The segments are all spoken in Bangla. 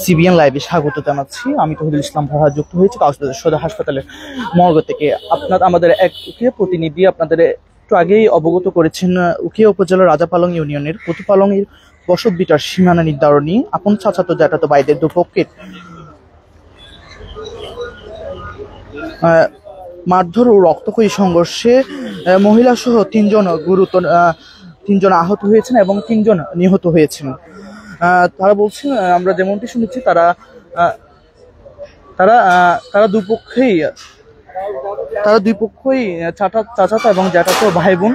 সিবিএন লাইভে স্বাগত জানাচ্ছি। আমি তহিদুল ইসলাম ফরহাদ যুক্ত হয়েছি কক্সবাজার সদর হাসপাতালের মর্গ থেকে। আমাদের এক উখিয়া প্রতিনিধি আপনাদের একটু আগেই অবগত করেছেন উখিয়া উপজেলার রাজাপালং ইউনিয়নের কুতুপালংয়ের বসত বিটার সীমানা নির্ধারণী আপন চাচাতো জ্যাঠাতো ভাইদের দুপক্ষের মারধর ও রক্তক্ষয়ী সংঘর্ষে মহিলা সহ তিনজন আহত হয়েছেন এবং 3 জন নিহত হয়েছেন। তারা বলছেন, আমরা যেমনটি শুনেছি, তারা দুই পক্ষই চাচাতো এবং জ্যাঠাতো ভাই বোন,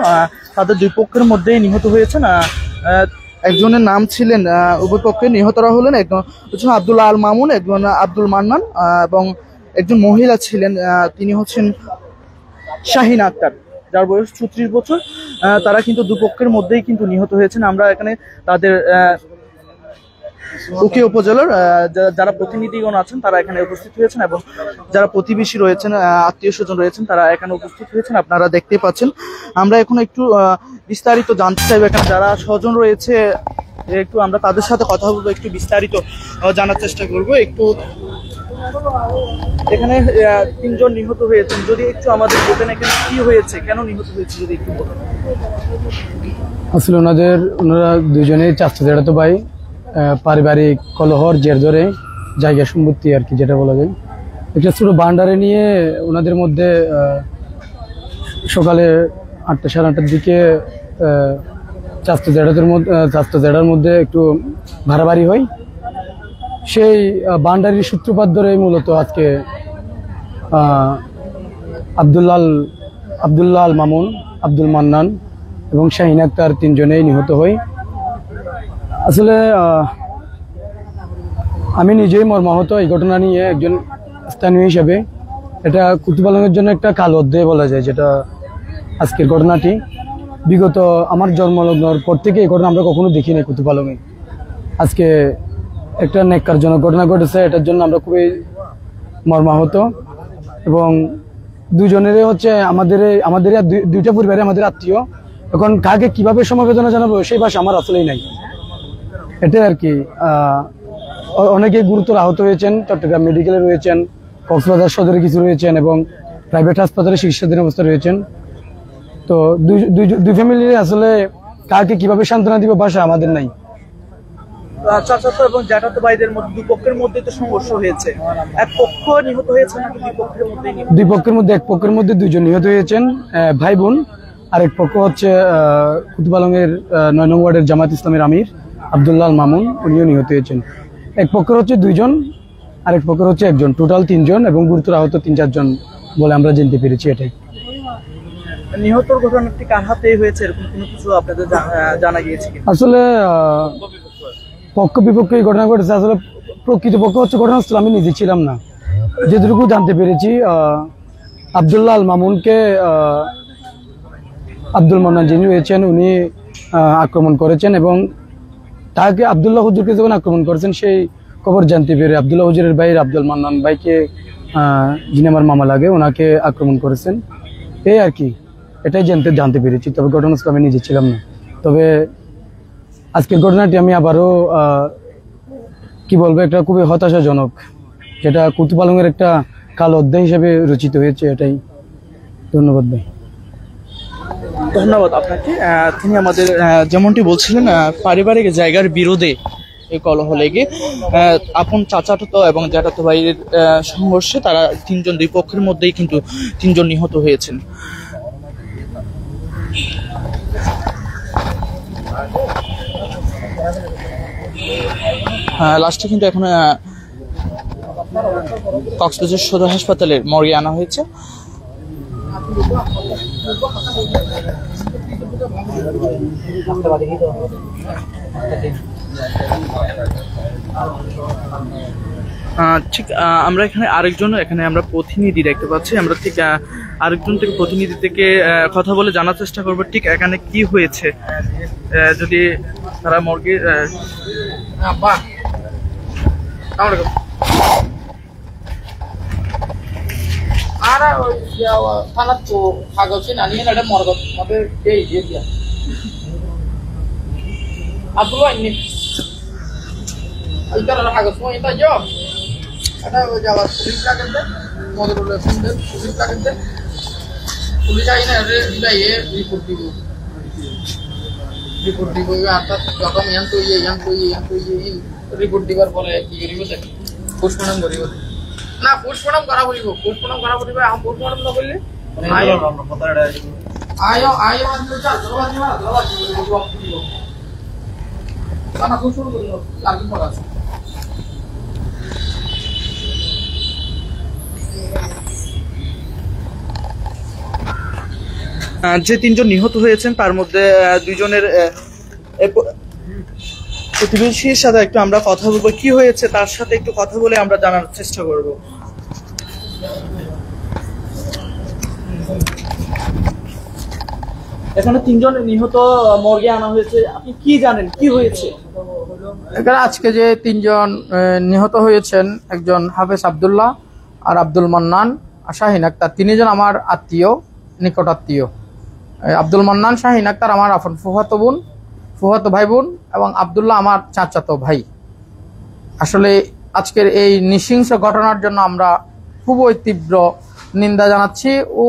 তাদের দুই পক্ষের মধ্যেই নিহত হয়েছেন। একজনের নাম ছিলেন, উভয় পক্ষে নিহতরা হলেন একজন হচ্ছেন আব্দুল্লাহ আল মামুন, একজন আব্দুল মান্নান, এবং একজন মহিলা ছিলেন, তিনি হচ্ছেন শাহিন আক্তার, যার বয়স 36 বছর। তারা কিন্তু দুপক্ষের মধ্যেই কিন্তু নিহত হয়েছেন। আমরা এখানে তাদের উখিয়া উপজেলার যারা প্রতিনিধিগণ আছেন তারা এখানে উপস্থিত হয়েছেন এবং যারা প্রতিবেশী রয়েছেন, আত্মীয় স্বজন রয়েছেন, তারা এখানে উপস্থিত হয়েছেন, আপনারা দেখতেই পাচ্ছেন। আমরা এখন একটু বিস্তারিত জানতে চাইবো, এখানে যারা স্বজন রয়েছে একটু আমরা তাদের সাথে কথা বলবো, একটু বিস্তারিত জানার চেষ্টা করবো। একটু এখানে 3 জন নিহত হয়েছেন, যদি একটু আমাদের বলবেন এখানে কি হয়েছে, কেন নিহত হয়েছে যদি একটু বলেন। আসলে ওনারা দুজনেই চাচাতো জ্যাঠাতো ভাই, পারিবারিক কলহর জের ধরে জায়গা সম্পত্তি আর কি যেটা বলা যায়, একটা ছোট ভান্ডারে নিয়ে ওনাদের মধ্যে সকালে 8টা সাড়ে 8টার দিকে চাচাতো জ্যাঠার মধ্যে একটু ভাড়াবাড়ি হয়। সেই ভান্ডারির সূত্রপাত ধরে মূলত আজকে আব্দুল্লাহ আল মামুন, আব্দুল মান্নান এবং শাহিন আক্তার 3 জনেই নিহত হয়। আসলে আমি নিজেই মর্মাহত এই ঘটনা নিয়ে, একজন স্থানীয় হিসেবে। এটা কুতুপালংয়ের জন্য একটা কালো অধ্যায় বলা যায়, যেটা আজকের ঘটনাটি। বিগত আমার জন্মলগ্নের পর থেকে এই ঘটনা আমরা কখনো দেখিনি কুতুপালংয়ে। আজকে একটা ন্যাক্কারজনক ঘটনা ঘটেছে, এটার জন্য আমরা খুবই মর্মাহত। এবং দুজনেরই হচ্ছে আমাদের দুইটা পরিবারে আমাদের আত্মীয়। এখন কাকে কিভাবে সমবেদনা জানাবো সেই ভাষা আমার আসলেই নাই, এটাই আর কি। অনেকে গুরুতর আহত হয়েছেন, চট্টগ্রাম মেডিকেলে রয়েছেন, কক্সবাজার সদরে কিছু রয়েছেন এবং প্রাইভেট হাসপাতালে চিকিৎসাধীন অবস্থা রয়েছেন। তো দুই ফ্যামিলির আসলে কাকে কিভাবে সান্ত্বনা দিব ভাষা আমাদের নাই। চাচাতো এবং জ্যাঠাতো ভাইদের মধ্যে দুপক্ষের মধ্যে তো সংঘর্ষ হয়েছে, এক পক্ষ নিহত হয়েছে নাকি দুই পক্ষের মধ্যে? দুই পক্ষের মধ্যে, এক পক্ষের মধ্যে 2 জন নিহত হয়েছেন ভাই বোন, আরেক পক্ষ হচ্ছে কুতুপালংয়ের 9 নং ওয়ার্ডের জামাত ইসলামের আমির আব্দুল্লাহ আল মামুন, উনিও নিহত হয়েছেন। এক পক্ষের হচ্ছে 2 জন, আরেক পক্ষের হচ্ছে 1 জন, টোটাল 3 জন এবং গুরুতর আহত 3-4 জন বলে আমরা জানতে পেরেছি। এটাই নিহতর ঘটনাটি কার হাতে হয়েছে এরকম কোনো কিছু আপনাদের জানা গিয়েছে? আসলে পক্ষ বিপক্ষে এই ঘটনা ঘটেছে। আসলে প্রকৃত পক্ষ হচ্ছে ঘটনাস্থলে আমি নিজে ছিলাম না, যেটুকু জানতে পেরেছি আব্দুল্লাহ আল মামুনকে আব্দুল মান্নান যিনি রয়েছেন উনি আক্রমণ করেছেন এবং তাকে আব্দুল্লাহ হুজুরকে যখন আক্রমণ করেছেন সেই খবর জানতে পেরে আব্দুল্লাহ হুজুরের ভাই আব্দুল মান্নান ভাইকে, যিনি আমার মামা লাগে, ওনাকে আক্রমণ করেছেন। এই আর কি, এটাই জানতে পেরেছি। তবে ঘটনাস্থলে আমি নিজে ছিলাম না। তবে আজকের ঘটনাটি আমি আবারও কি বলবো, একটা খুবই হতাশাজনক, যেটা কুতুপালংয়ের একটা কালো অধ্যায় হিসেবে রচিত হয়েছে। এটাই। ধন্যবাদ ভাই। ধন্যবাদ আপনাকে। তিনি আমাদের যেমনটি বলছিলেন, পারিবারিক জায়গার বিরোধে এই কলহ লেগে আপন চাচাতো এবং জ্যাঠাতো ভাইয়ের সংঘর্ষে তারা 3 জন, দুই পক্ষের মধ্যেই কিন্তু 3 জন নিহত হয়েছেন। লাস্টে কিন্তু এখন কক্সবাজার সদর হাসপাতালের মর্গে আনা হয়েছে। ঠিক আমরা এখানে আমরা প্রতিনিধি দেখতে পাচ্ছি। আমরা ঠিক আরেকজন থেকে প্রতিনিধি থেকে কথা বলে জানার চেষ্টা করবো ঠিক এখানে কি হয়েছে, যদি তারা মর্গে রিপোর্ট দিবার পরে কি করিব পোস্টমর্টম করিব না পোস্টমর্টম করা বলিব পোস্টমর্টম করা বলিব আম পোস্টমর্টম না করলে আয় আমরা কথাটা আয়ো আয়ো আনলো চা ধরবা দিব না পোস্টমর্টম করিব লাগি পড়া আছে যে তিনজন নিহত হয়েছেন তার মধ্যে দুইজনের প্রতিবেশীর সাথে একটু আমরা কথা বলবো, কি হয়েছে তার সাথে একটু কথা বলে আমরা জানার চেষ্টা করব। এখানে তিনজন নিহত মর্গে আনা হয়েছে, আপনি কি জানেন কি হয়েছে? এখানে আজকে যে তিনজন নিহত হয়েছেন, একজন হাফেজ আব্দুল্লাহ আর আব্দুল মান্নান শাহিন আক্তার, তিনজন আমার আত্মীয়, নিকট আত্মীয়। আব্দুল মান্নান শাহিন আক্তার আমার আপন ফুফাতো ভাই বোন এবং আব্দুল্লাহ আমার চাচাতো ভাই। আসলে আজকের এই নৃশংস ঘটনার জন্য আমরা খুবই তীব্র নিন্দা জানাচ্ছি ও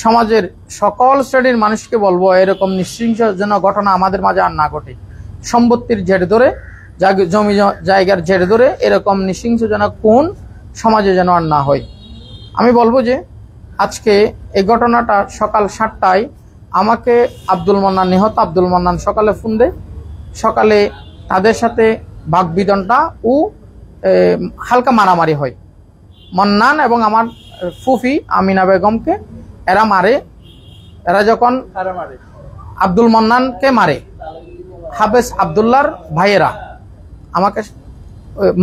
সমাজের সকল শ্রেণীর মানুষকে বলবো এরকম নৃশংস যেন ঘটনা আমাদের মাঝে আর না ঘটে। সম্পত্তির জেরে ধরে, জমি জায়গার জেরে ধরে এরকম নৃশংসজনক খুন সমাজে যেন আর না হয়। আমি বলবো যে আজকে এই ঘটনাটা সকাল 7টায় আমাকে নিহত আব্দুল মান্নান সকালে ফোন দেয়। সকালে তাদের সাথে বাকবিতণ্ডা ও হালকা মারামারি হয়। মান্নান এবং আমার ফুফি আমিনা বেগমকে এরা মারে। এরা যখন আব্দুল মান্নানকে মারে, হাফেজ আব্দুল্লাহর ভাইয়েরা আমাকে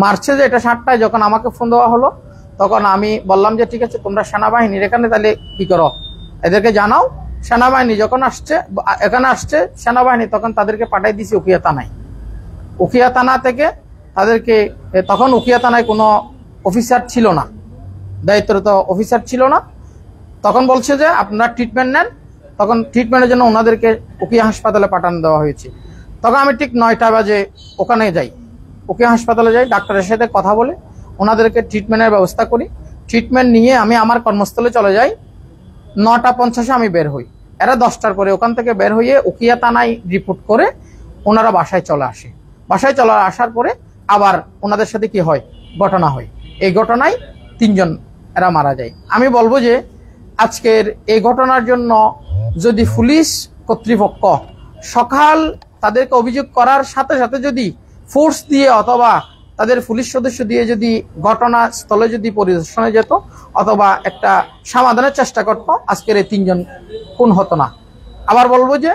মারছে যে এটা 7টায় যখন আমাকে ফোন দেওয়া হলো, তখন আমি বললাম যে ঠিক আছে তোমরা সেনাবাহিনীর এখানে তাহলে কি করো, এদেরকে জানাও। সেনাবাহিনী যখন এখানে আসছে সেনাবাহিনী, তখন তাদেরকে পাঠাই দিছি উখিয়া থানায়। উখিয়া থানা থেকে তাদেরকে, তখন উখিয়া থানায় কোনো অফিসার ছিল না, দায়িত্বরত অফিসার ছিল না। তখন বলছে যে আপনারা ট্রিটমেন্ট নেন, তখন ট্রিটমেন্টের জন্য ওনাদেরকে উখিয়া হাসপাতালে পাঠানো দেওয়া হয়েছে। তখন আমি ঠিক 9টা বাজে ওখানে যাই, উখিয়া হাসপাতালে যাই, ডাক্তারের সাথে কথা বলে ওনাদেরকে ট্রিটমেন্টের ব্যবস্থা করি। ট্রিটমেন্ট নিয়ে আমি আমার কর্মস্থলে চলে যাই। 9টা 50-এ আমি বের হই। এরা 10টার পরে ওখান থেকে বের হয়ে উখিয়া থানায় রিপোর্ট করে ওনারা বাসায় চলে আসে। বাসায় চলে আসার পরে আবার ওনাদের সাথে কি হয়, ঘটনা হয়। এই ঘটনায় 3জন এরা মারা যায়। আমি বলবো যে আজকের এই ঘটনার জন্য যদি পুলিশ কর্তৃপক্ষ সকাল তাদেরকে অভিযোগ করার সাথে সাথে যদি ফোর্স দিয়ে অথবা তাদের পুলিশ সদস্য দিয়ে যদি ঘটনাস্থলে যদি পরিদর্শনে যেত অথবা একটা সমাধানের চেষ্টা করত, আজকের এই 3জন খুন হতো না। আবার বলবো যে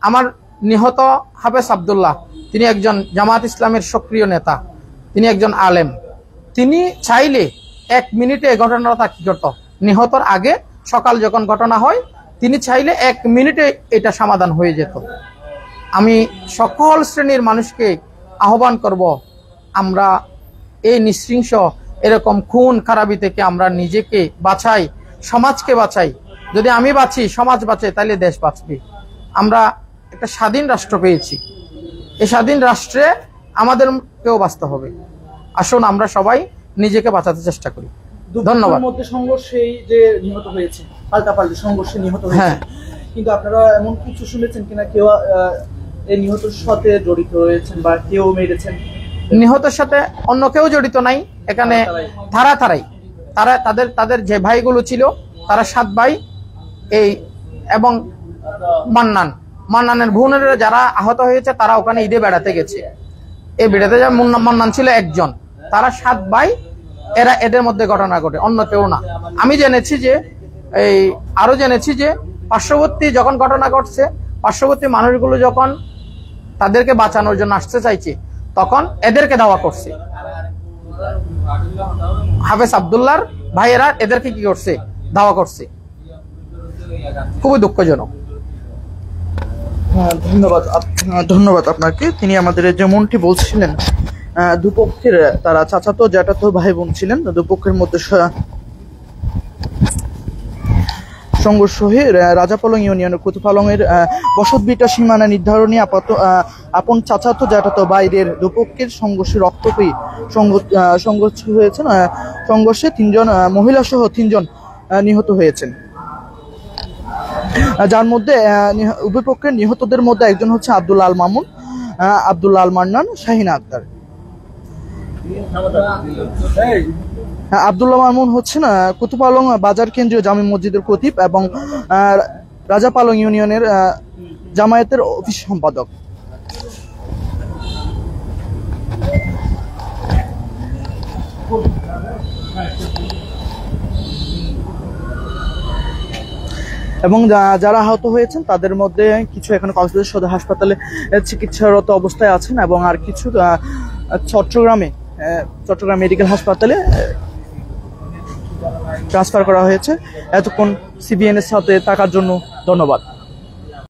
আমার নিহত হাফেজ আব্দুল্লাহ, তিনি একজন জামাত ইসলামের সক্রিয় নেতা, তিনি একজন আলেম। তিনি চাইলে 1 মিনিটে এই ঘটনাটা কি করত, নিহতর আগে সকাল যখন ঘটনা হয় তিনি চাইলে 1 মিনিটে এটা সমাধান হয়ে যেত। আমি সকল শ্রেণীর মানুষকে আহ্বান করব, আমরা এই নৃশংস এরকম খুন খারাপি থেকে আমরা নিজেকে বাঁচাই, সমাজকে বাঁচাই। যদি আমি বাঁচি, সমাজ বাঁচে, তাহলে দেশ বাঁচবে। আমরা একটা স্বাধীন রাষ্ট্র পেয়েছি, এই স্বাধীন রাষ্ট্রে আমাদেরকেও বাঁচতে হবে। আসুন আমরা সবাই নিজেকে বাঁচাতে চেষ্টা করি। ধন্যবাদ। মধ্যে সংঘর্ষেই যে নিহত হয়েছে, পাল্টাপাল্টি সংঘর্ষে নিহত হয়েছে, হ্যাঁ, কিন্তু আপনারা এমন কিছু শুনেছেন কিনা কেউ এই নিহতের সাথে জড়িত রয়েছেন বা কেউ মেরেছেন? নিহতের সাথে অন্য কেউ জড়িত নাই। এখানে ধারাধারাই তাদের যে ভাইগুলো ছিল তারা 7 ভাই, এই এবং মান্নানের বোনেরা যারা আহত হয়েছে তারা ওখানে ঈদে বেড়াতে গেছে। এই বেড়াতে যা মান্নান ছিল একজন, তারা 7 ভাই, এরা এদের মধ্যে ঘটনা ঘটে, অন্য কেউ না। আমি জেনেছি যে আরো জেনেছি যে পার্শ্ববর্তী যখন ঘটনা ঘটছে, পার্শ্ববর্তী মানুষগুলো যখন তাদেরকে বাঁচানোর জন্য আসতে চাইছে, তখন এদেরকে ধাওয়া করছে। হাফেজ আব্দুল্লাহর ভাইয়েরা এদেরকে কি করছে, ধাওয়া করছে। খুবই দুঃখজনক। ধন্যবাদ আপনাকে। তিনি আমাদের যেমনটি বলছিলেন, দুপক্ষের তারা চাচাতো জ্যাঠাতো ভাই বোন ছিলেন। দুপক্ষের মধ্যে সংঘর্ষ হয়ে রাজাপালং ইউনিয়নের কুতুপালংয়ের বসতভিটা সীমানা নির্ধারণী আপন চাচাতো জ্যাঠাতো বাইরের দুপক্ষের সংঘর্ষে রক্তপায়ী সংঘর্ষ হয়েছেন। সংঘর্ষে 3 জন মহিলা সহ 3 জন নিহত হয়েছেন, যার মধ্যে উভয় পক্ষের নিহতদের মধ্যে একজন হচ্ছে আব্দুল আল মামুন, আব্দুল্লাহ আল মান্নান, শাহিনা আক্তার। আব্দুল্লাহ মামুন হচ্ছেন কুতুপালং বাজার কেন্দ্রীয় জামে মসজিদের খতিব এবং রাজাপালং ইউনিয়নের জামায়াতের অফিস সম্পাদক। এবং যারা আহত হয়েছেন তাদের মধ্যে কিছু এখন কক্সবাজার সদর হাসপাতালে চিকিৎসারত অবস্থায় আছেন এবং আর কিছু চট্টগ্রাম মেডিকেল হাসপাতালে ট্রান্সফার করা হয়েছে। এতক্ষণ সিবিএন এর সাথে থাকার জন্য ধন্যবাদ।